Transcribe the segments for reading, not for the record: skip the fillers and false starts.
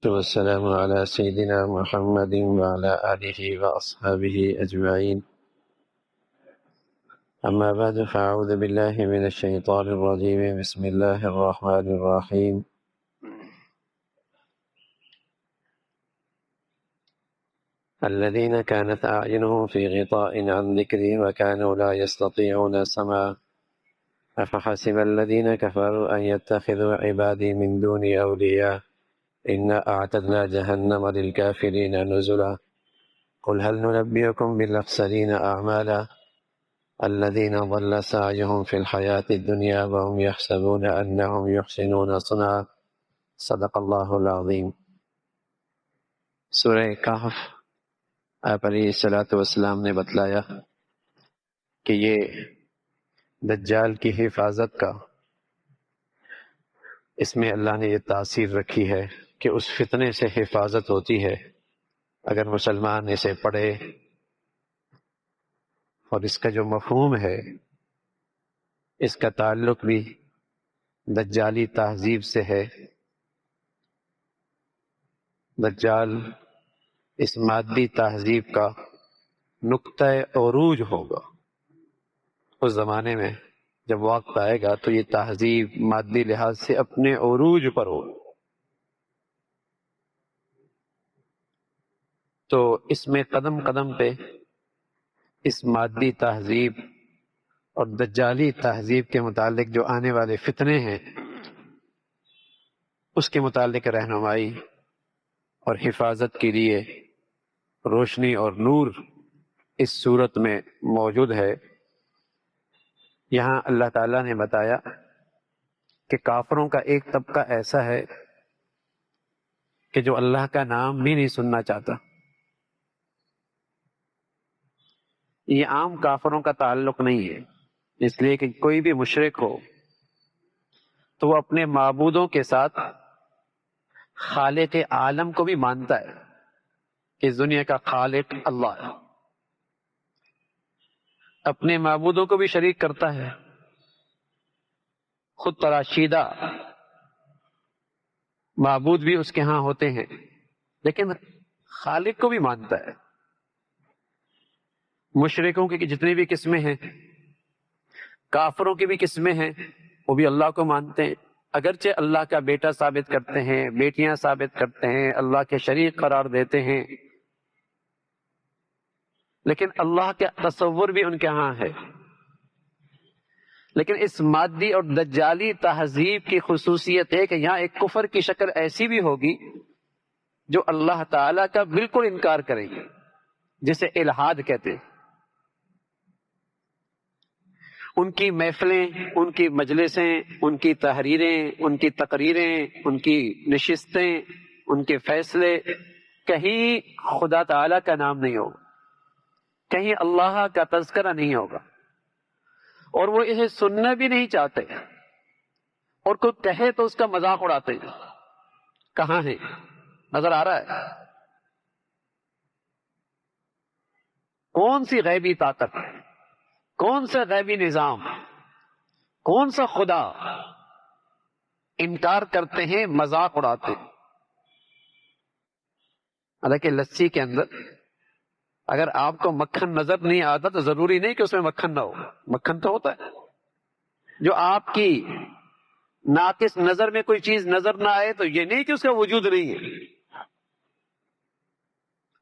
والسلام على سيدنا محمد وعلى آله وأصحابه أجمعين. أما بعد فأعوذ بالله من الشيطان الرجيم. بسم الله الرحمن الرحيم. الذين كانت أعينهم في غطاء عن ذكري وكانوا لا يستطيعون سمعا أفحسب الذين كفروا أن يتخذوا عبادي من دوني أولياء إنا أعتدنا جهنم للكافرين نزلا قل هل ننبئكم بالأخسرين أعمالا الذين ضل سعيهم في الحياة الدنيا وهم يحسبون أنهم يحسنون صنعا صدق اللہ العظیم. سورہ کہف آپ علیہ الصلوۃ والسلام نے بتلایا کہ یہ دجال کی حفاظت کا اس میں اللہ نے یہ تاثیر رکھی ہے کہ اس فتنے سے حفاظت ہوتی ہے اگر مسلمان اسے پڑھے، اور اس کا جو مفہوم ہے اس کا تعلق بھی دجالی تہذیب سے ہے. دجال اس مادی تہذیب کا نقطہ عروج ہوگا. اس زمانے میں جب وقت آئے گا تو یہ تہذیب مادی لحاظ سے اپنے عروج پر ہوگی. تو اس میں قدم قدم پہ اس مادی تہذیب اور دجالی تہذیب کے متعلق جو آنے والے فتنے ہیں اس کے متعلق رہنمائی اور حفاظت کے لیے روشنی اور نور اس صورت میں موجود ہے. یہاں اللہ تعالیٰ نے بتایا کہ کافروں کا ایک طبقہ ایسا ہے کہ جو اللہ کا نام بھی نہیں سننا چاہتا. یہ عام کافروں کا تعلق نہیں ہے، اس لیے کہ کوئی بھی مشرک ہو تو وہ اپنے معبودوں کے ساتھ خالق عالم کو بھی مانتا ہے کہ اس دنیا کا خالق اللہ ہے. اپنے معبودوں کو بھی شریک کرتا ہے، خود تراشیدہ معبود بھی اس کے ہاں ہوتے ہیں، لیکن خالق کو بھی مانتا ہے. مشرکوں کی جتنی بھی قسمیں ہیں، کافروں کی بھی قسمیں ہیں، وہ بھی اللہ کو مانتے ہیں. اگرچہ اللہ کا بیٹا ثابت کرتے ہیں، بیٹیاں ثابت کرتے ہیں، اللہ کے شریک قرار دیتے ہیں، لیکن اللہ کا تصور بھی ان کے ہاں ہے. لیکن اس مادی اور دجالی تہذیب کی خصوصیت ہے کہ یہاں ایک کفر کی شکل ایسی بھی ہوگی جو اللہ تعالیٰ کا بالکل انکار کرے گی، جسے الحاد کہتے ہیں. ان کی محفلیں، ان کی مجلسیں، ان کی تحریریں، ان کی تقریریں، ان کی نشستیں، ان کے فیصلے، کہیں خدا تعالیٰ کا نام نہیں ہوگا، کہیں اللہ کا تذکرہ نہیں ہوگا، اور وہ اسے سننا بھی نہیں چاہتے، اور کوئی کہے تو اس کا مذاق اڑاتے ہیں. کہاں ہے؟ نظر آ رہا ہے؟ کون سی غیبی طاقت، کون سا غیبی نظام، کون سا خدا؟ انکار کرتے ہیں، مذاق اڑاتے ہیں. حالانکہ لسی کے اندر اگر آپ کو مکھن نظر نہیں آتا تو ضروری نہیں کہ اس میں مکھن نہ ہو، مکھن تو ہوتا ہے. جو آپ کی ناقص نظر میں کوئی چیز نظر نہ آئے تو یہ نہیں کہ اس کا وجود نہیں ہے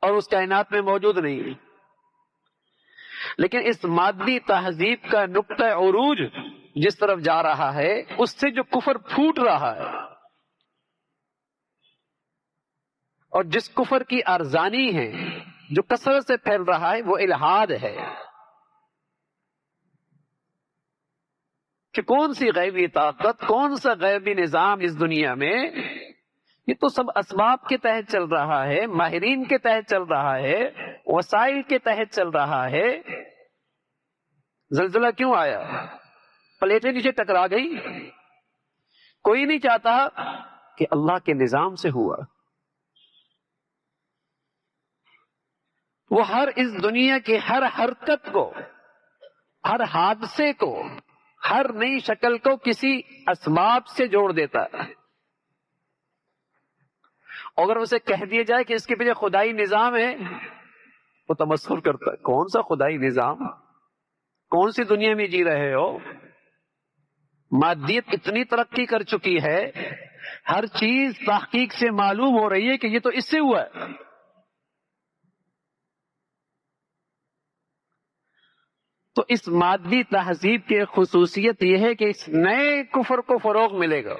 اور اس کائنات میں موجود نہیں ہے. لیکن اس مادی تہذیب کا نقطہ عروج جس طرف جا رہا ہے، اس سے جو کفر پھوٹ رہا ہے اور جس کفر کی ارزانی ہے جو کثرت سے پھیل رہا ہے، وہ الحاد ہے. کہ کون سی غیبی طاقت، کون سا غیبی نظام اس دنیا میں؟ یہ تو سب اسباب کے تحت چل رہا ہے، ماہرین کے تحت چل رہا ہے، وسائل کے تحت چل رہا ہے. زلزلہ کیوں آیا؟ پلیٹیں نیچے ٹکرا گئی. کوئی نہیں چاہتا کہ اللہ کے نظام سے ہوا. وہ ہر اس دنیا کی ہر حرکت کو، ہر حادثے کو، ہر نئی شکل کو کسی اسباب سے جوڑ دیتا ہے، اگر اسے کہہ دیا جائے کہ اس کے پیچھے خدائی نظام ہے، وہ تمسخر کرتا ہے، کون سا خدائی نظام، کون سی دنیا میں جی رہے ہو؟ مادیت اتنی ترقی کر چکی ہے، ہر چیز تحقیق سے معلوم ہو رہی ہے کہ یہ تو اس سے ہوا ہے۔ تو اس مادی تہذیب کی خصوصیت یہ ہے کہ اس نئے کفر کو فروغ ملے گا،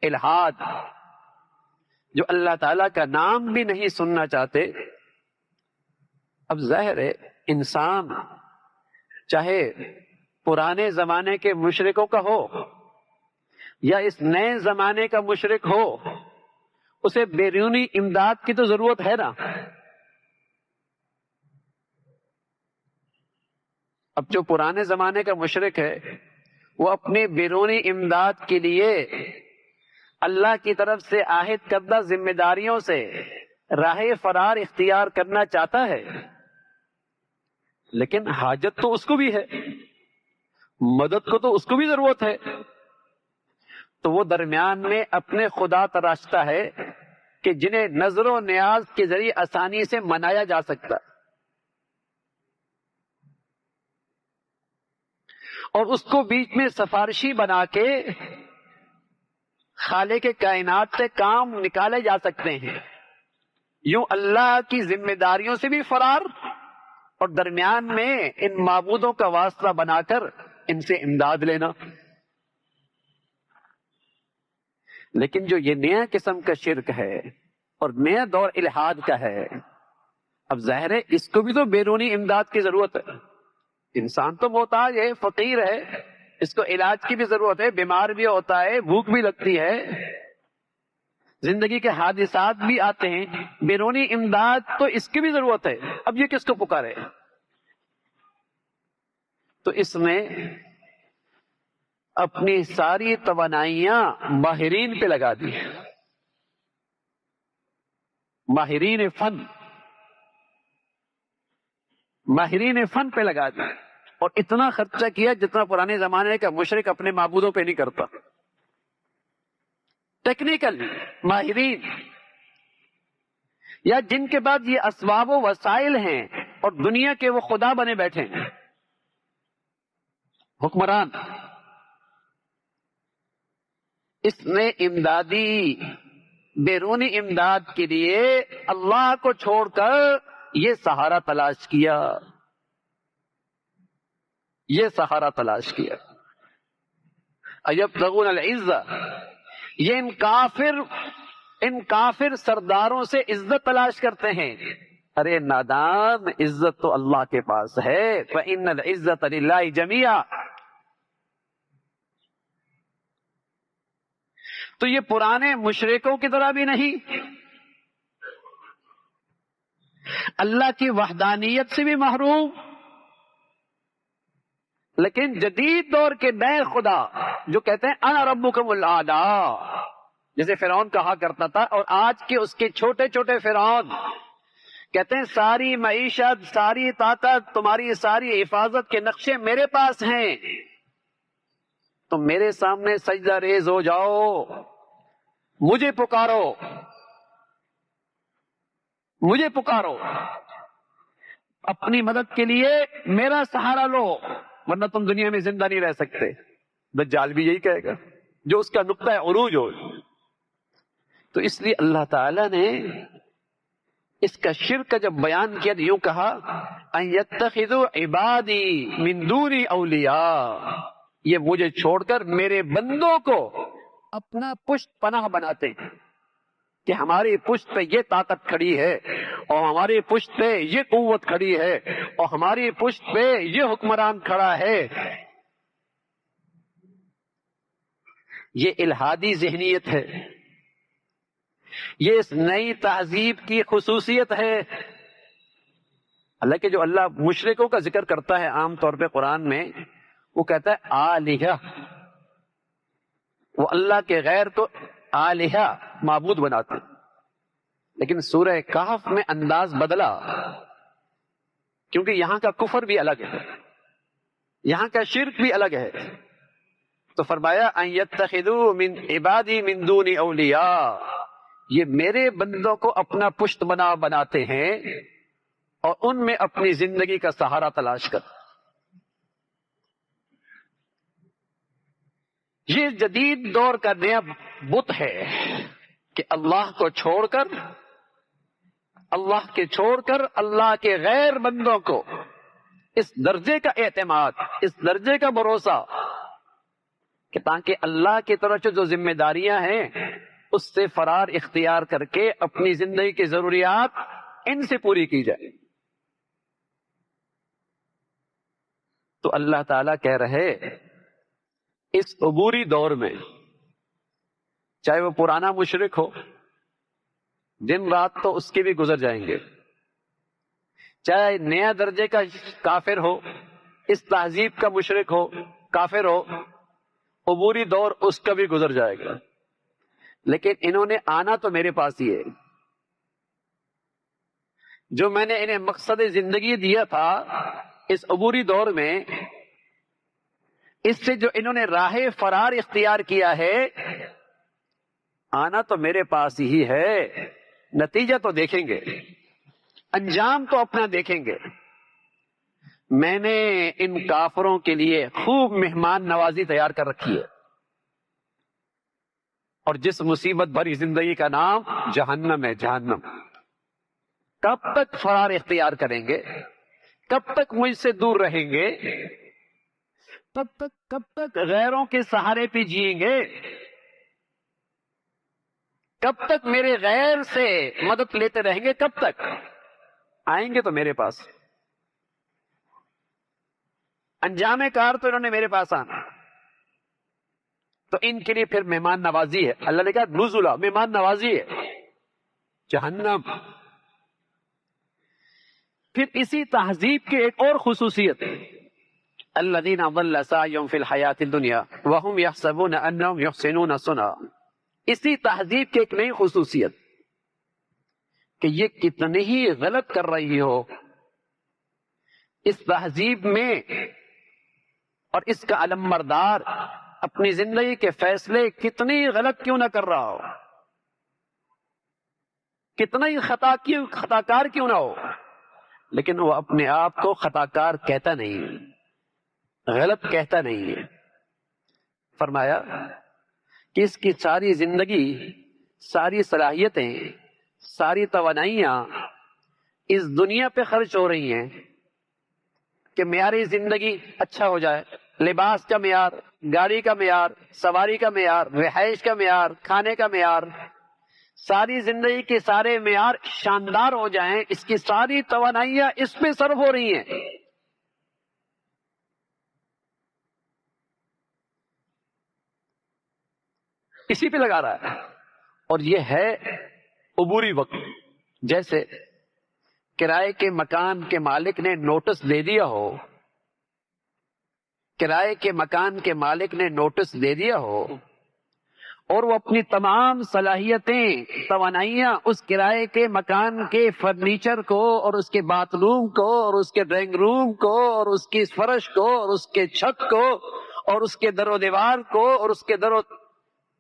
الحاد، جو اللہ تعالیٰ کا نام بھی نہیں سننا چاہتے۔ اب ظاہر ہے انسان چاہے پرانے زمانے کے مشرکوں کا ہو یا اس نئے زمانے کا مشرک ہو، اسے بیرونی امداد کی تو ضرورت ہے نا۔ اب جو پرانے زمانے کا مشرک ہے وہ اپنی بیرونی امداد کے لیے اللہ کی طرف سے عائد کردہ ذمہ داریوں سے راہ فرار اختیار کرنا چاہتا ہے، لیکن حاجت تو اس کو بھی ہے، مدد کو تو اس کو بھی ضرورت ہے، تو وہ درمیان میں اپنے خدا تراشتا ہے کہ جنہیں نظر و نیاز کے ذریعے آسانی سے منایا جا سکتا، اور اس کو بیچ میں سفارشی بنا کے خالق کائنات سے کام نکالے جا سکتے ہیں۔ یوں اللہ کی ذمہ داریوں سے بھی فرار، اور درمیان میں ان معبودوں کا واسطہ بنا کر ان سے امداد لینا۔ لیکن جو یہ نیا قسم کا شرک ہے اور نیا دور الحاد کا ہے، اب ظاہر ہے اس کو بھی تو بیرونی امداد کی ضرورت ہے۔ انسان تو محتاج ہے، فقیر ہے، اس کو علاج کی بھی ضرورت ہے، بیمار بھی ہوتا ہے، بھوک بھی لگتی ہے، زندگی کے حادثات بھی آتے ہیں، بیرونی امداد تو اس کی بھی ضرورت ہے۔ اب یہ کس کو پکارے؟ تو اس نے اپنی ساری توانائیاں ماہرین پہ لگا دی، ماہرین فن، ماہرین فن پہ لگا دی، اور اتنا خرچہ کیا جتنا پرانے زمانے کا مشرک اپنے معبودوں پہ نہیں کرتا۔ ٹیکنیکل ماہرین، یا جن کے بعد یہ اسباب و وسائل ہیں اور دنیا کے وہ خدا بنے بیٹھے ہیں، حکمران، اس نے امدادی بیرونی امداد کے لیے اللہ کو چھوڑ کر یہ سہارا تلاش کیا، یہ سہارا تلاش کیا۔ ایبتغون العزہ، یہ ان کافر سرداروں سے عزت تلاش کرتے ہیں۔ ارے نادان، عزت تو اللہ کے پاس ہے، فإن العزة للہ جميعا۔ تو یہ پرانے مشرکوں کی طرح بھی نہیں، اللہ کی وحدانیت سے بھی محروم، لیکن جدید دور کے نئے خدا جو کہتے ہیں انا ربکم الاعلی، جیسے فرعون کہا کرتا تھا، اور آج کے اس کے چھوٹے چھوٹے فرعون کہتے ہیں ساری معیشت، ساری طاقت، تمہاری ساری حفاظت کے نقشے میرے پاس ہیں، تم میرے سامنے سجدہ ریز ہو جاؤ، مجھے پکارو، مجھے پکارو، اپنی مدد کے لیے میرا سہارا لو، ورنہ تم دنیا میں زندہ نہیں رہ سکتے۔ دجال بھی یہی کہے گا جو اس کا نقطہ عروج ہو۔ تو اس لیے اللہ تعالی نے اس کا شرک کا جب بیان کیا یوں کہا ان یتخذوا عبادی من دونی اولیاء، یہ مجھے چھوڑ کر میرے بندوں کو اپنا پشت پناہ بناتے ہیں کہ ہماری پشت پہ یہ طاقت کھڑی ہے، اور ہماری پشت پہ یہ قوت کھڑی ہے، اور ہماری پشت پہ یہ حکمران کھڑا ہے۔ یہ الہادی ذہنیت ہے، یہ اس نئی تہذیب کی خصوصیت ہے۔ حالانکہ جو اللہ مشرکوں کا ذکر کرتا ہے عام طور پہ قرآن میں، وہ کہتا ہے آلہہ، وہ اللہ کے غیر کو آلہہ معبود بناتے ہیں، لیکن سورہ کہف میں انداز بدلا، کیونکہ یہاں کا کفر بھی الگ ہے، یہاں کا شرک بھی الگ ہے، تو فرمایا ان یتخذوا من عبادی من دون اولیاء، یہ میرے بندوں کو اپنا پشت بناتے ہیں اور ان میں اپنی زندگی کا سہارا تلاش کر. یہ جدید دور کا نیا بت ہے کہ اللہ کو چھوڑ کر اللہ کے غیر بندوں کو اس درجے کا اعتماد، اس درجے کا بھروسہ کہ تاکہ اللہ کی طرف سے جو ذمہ داریاں ہیں اس سے فرار اختیار کر کے اپنی زندگی کی ضروریات ان سے پوری کی جائے. تو اللہ تعالیٰ کہہ رہے اس عبوری دور میں، چاہے وہ پرانا مشرک ہو، دن رات تو اس کے بھی گزر جائیں گے، چاہے نیا درجے کا کافر ہو، اس تہذیب کا مشرک ہو، کافر ہو، عبوری دور اس کا بھی گزر جائے گا. لیکن انہوں نے آنا تو میرے پاس ہی ہے. جو میں نے انہیں مقصد زندگی دیا تھا اس عبوری دور میں، اس سے جو انہوں نے راہ فرار اختیار کیا ہے، آنا تو میرے پاس ہی ہے. نتیجہ تو دیکھیں گے، انجام تو اپنا دیکھیں گے. میں نے ان کافروں کے لیے خوب مہمان نوازی تیار کر رکھی ہے، اور جس مصیبت بھری زندگی کا نام جہنم ہے. جہنم کب تک فرار اختیار کریں گے؟ کب تک مجھ سے دور رہیں گے؟ کب تک غیروں کے سہارے پہ جیئیں گے؟ کب تک میرے غیر سے مدد لیتے رہیں گے؟ کب تک؟ آئیں گے تو میرے پاس. انجام کار تو انہوں نے میرے پاس آنا. تو ان کے لیے پھر مہمان نوازی ہے. اللہ نے کہا نزلا، مہمان نوازی ہے جہنم. پھر اسی تہذیب کی ایک اور خصوصیت، الذین ضل سعیہم فی الحیاۃ الدنیا وہم یحسبون انہم یحسنون صنعا. اسی تہذیب کی ایک نئی خصوصیت کہ یہ کتنی ہی غلط کر رہی ہو، اس تہذیب میں اور اس کا علمبردار اپنی زندگی کے فیصلے کتنی غلط کیوں نہ کر رہا ہو، کتنا ہی خطا کار کیوں نہ ہو، لیکن وہ اپنے آپ کو خطا کار کہتا نہیں، غلط کہتا نہیں ہے. فرمایا کہ اس کی ساری زندگی، ساری صلاحیتیں، ساری توانائیاں اس دنیا پہ خرچ ہو رہی ہیں کہ معیاری زندگی اچھا ہو جائے، لباس کا معیار، گاڑی کا معیار، سواری کا معیار، رہائش کا معیار، کھانے کا معیار، ساری زندگی کے سارے معیار شاندار ہو جائیں. اس کی ساری توانائیاں اس پہ صرف ہو رہی ہیں. اسی پہ لگا رہا ہے. اور یہ ہے عبوری وقت. جیسے کرائے کے مکان کے مالک نے نوٹس دے دیا ہو، کرائے کے مکان کے مالک نے نوٹس دے دیا ہو، اور وہ اپنی تمام صلاحیتیں، توانائیاں اس کرائے کے مکان کے فرنیچر کو اور اس کے باتھ روم کو اور اس کے ڈرائنگ روم کو اور اس کی فرش کو اور اس کے چھت کو اور اس کے در و دیوار کو اور اس کے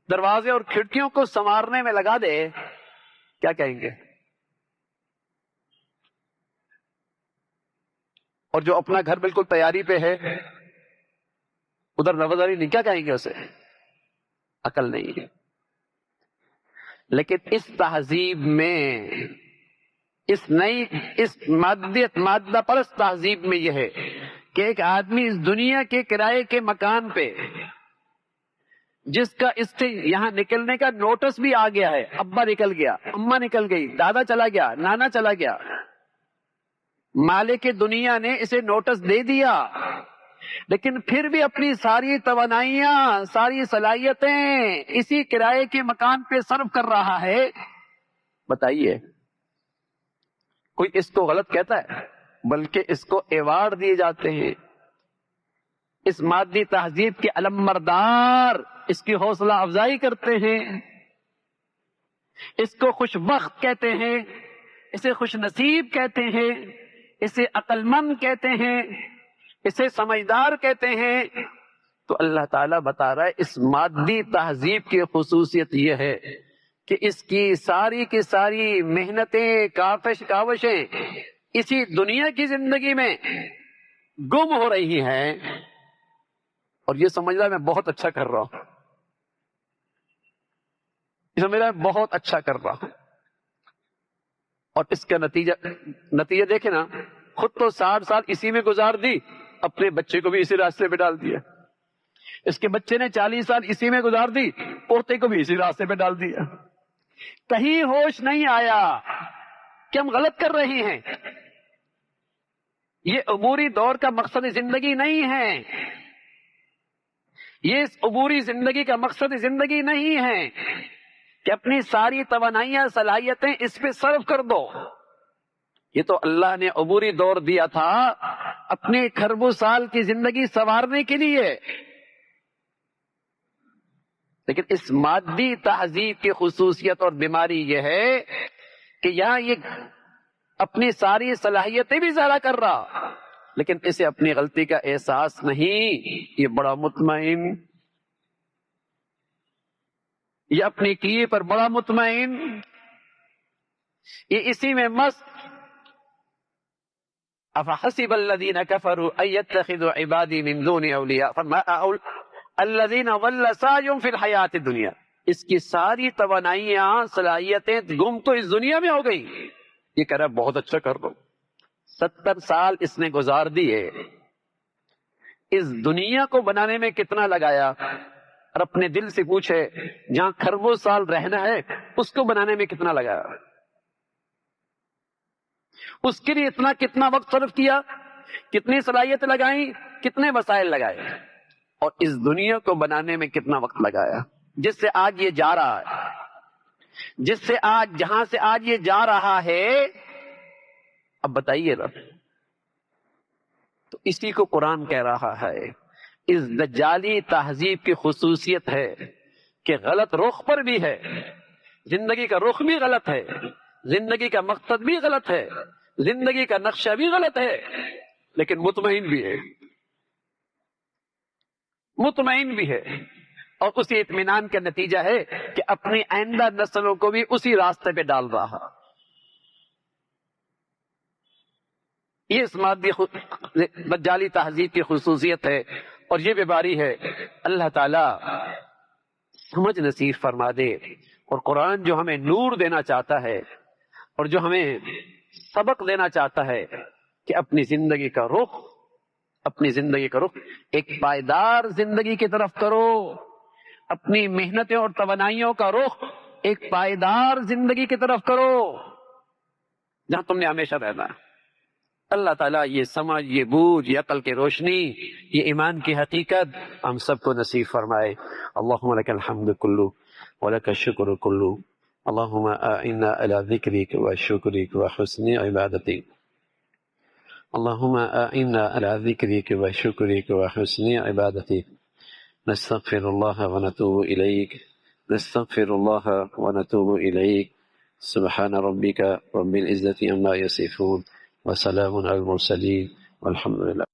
دروازے اور کھڑکیوں کو سنوارنے میں لگا دے، کیا کہیں گے؟ اور جو اپنا گھر بالکل تیاری پہ ہے، ادھر نظرداری نہیں، کیا کہیں گے اسے؟ عقل نہیں ہے. لیکن اس تہذیب میں، اس مادہ پرست تہذیب میں یہ ہے کہ ایک آدمی اس دنیا کے کرائے کے مکان پہ، جس کا اس سے یہاں نکلنے کا نوٹس بھی آ گیا ہے، ابا نکل گیا، اماں نکل گئی، دادا چلا گیا، نانا چلا گیا، مالک دنیا نے اسے نوٹس دے دیا، لیکن پھر بھی اپنی ساری توانائیاں، ساری صلاحیتیں اسی کرائے کے مکان پہ صرف کر رہا ہے. بتائیے، کوئی اس کو غلط کہتا ہے؟ بلکہ اس کو ایوارڈ دیے جاتے ہیں. اس مادی تہذیب کے علمبردار اس کی حوصلہ افزائی کرتے ہیں، اس کو خوش بخت کہتے ہیں، اسے خوش نصیب کہتے ہیں، اسے عقل مند کہتے ہیں، اسے سمجھدار کہتے ہیں. تو اللہ تعالیٰ بتا رہا ہے اس مادی تہذیب کی خصوصیت یہ ہے کہ اس کی ساری محنتیں کاوشیں اسی دنیا کی زندگی میں گم ہو رہی ہیں، اور یہ سمجھ رہا ہے میں بہت اچھا کر رہا ہوں، یہ سمجھ رہا ہے بہت اچھا کر رہا ہوں، اور اس کا نتیجہ دیکھیں نا، خود تو 60 سال اسی میں گزار دی، اپنے بچے کو بھی اسی راستے پہ ڈال دیا، اس کے بچے نے 40 سال اسی میں گزار دی، پوتے کو بھی اسی راستے پہ ڈال دیا، کہیں ہوش نہیں آیا کہ ہم غلط کر رہے ہیں۔ یہ عبوری دور کا مقصد زندگی نہیں ہے، یہ اس عبوری زندگی کا مقصد زندگی نہیں ہے کہ اپنی ساری توانائیاں صلاحیتیں اس پہ صرف کر دو۔ یہ تو اللہ نے عبوری دور دیا تھا اپنے کھربوں سال کی زندگی سنوارنے کے لیے، لیکن اس مادی تہذیب کی خصوصیت اور بیماری یہ ہے کہ یہاں یہ اپنی ساری صلاحیتیں بھی ضائع کر رہا، لیکن اسے اپنی غلطی کا احساس نہیں، یہ بڑا مطمئن، یہ اپنی کیے پر بڑا مطمئن، یہ اسی میں مست۔ افحسب الذین کفروا ان یتخذوا عبادی من دون اولیاء الذین ضل سعیهم فی الحیات الدنیا، اس کی ساری توانائیاں صلاحیتیں گم تو اس دنیا میں ہو گئی، یہ کہہ رہا ہے بہت اچھا کر دو۔ 70 سال اس نے گزار دیے، اس دنیا کو بنانے میں کتنا لگایا، اور اپنے دل سے پوچھے جہاں کھربوں سال رہنا ہے اس کو بنانے میں کتنا لگایا، اس کے لیے کتنا وقت صرف کیا، کتنی صلاحیتیں لگائیں، کتنے وسائل لگائے، اور اس دنیا کو بنانے میں کتنا وقت لگایا، جس سے آج یہ جا رہا ہے، جہاں سے آج یہ جا رہا ہے۔ اب بتائیے نا، تو اسی کو قرآن کہہ رہا ہے، اس دجالی تہذیب کی خصوصیت ہے کہ غلط رخ پر بھی ہے، زندگی کا رخ بھی غلط ہے، زندگی کا مقصد بھی غلط ہے، زندگی کا نقشہ بھی غلط ہے، لیکن مطمئن بھی ہے، مطمئن بھی ہے، اور اسی اطمینان کا نتیجہ ہے کہ اپنی آئندہ نسلوں کو بھی اسی راستے پہ ڈال رہا۔ یہ اس مادی دجالی تہذیب کی خصوصیت ہے، اور یہ بیماری ہے۔ اللہ تعالی سمجھ نصیب فرما دے، اور قرآن جو ہمیں نور دینا چاہتا ہے اور جو ہمیں سبق دینا چاہتا ہے کہ اپنی زندگی کا رخ ایک پائیدار زندگی کی طرف کرو، اپنی محنتیں اور توانائیوں کا رخ ایک پائیدار زندگی کی طرف کرو جہاں تم نے ہمیشہ رہنا ہے۔ اللہ تعالیٰ یہ سمجھ، یہ بوجھ، یہ عقل کی روشنی، یہ ایمان کی حقیقت ہم سب کو نصیب فرمائے۔ اللہم لک الحمد کلو ولک الشکر کلو، اللہم اعنا علی ذکرک وشکرک وحسن عبادتک، اللہم اعنا علی ذکرک وشکرک وحسن عبادتک، نستغفر اللہ ونتوب الیک، نستغفر اللہ ونتوب الیک، سبحان ربک رب العزة عما یصفون وسلام علی المرسلین والحمد للہ۔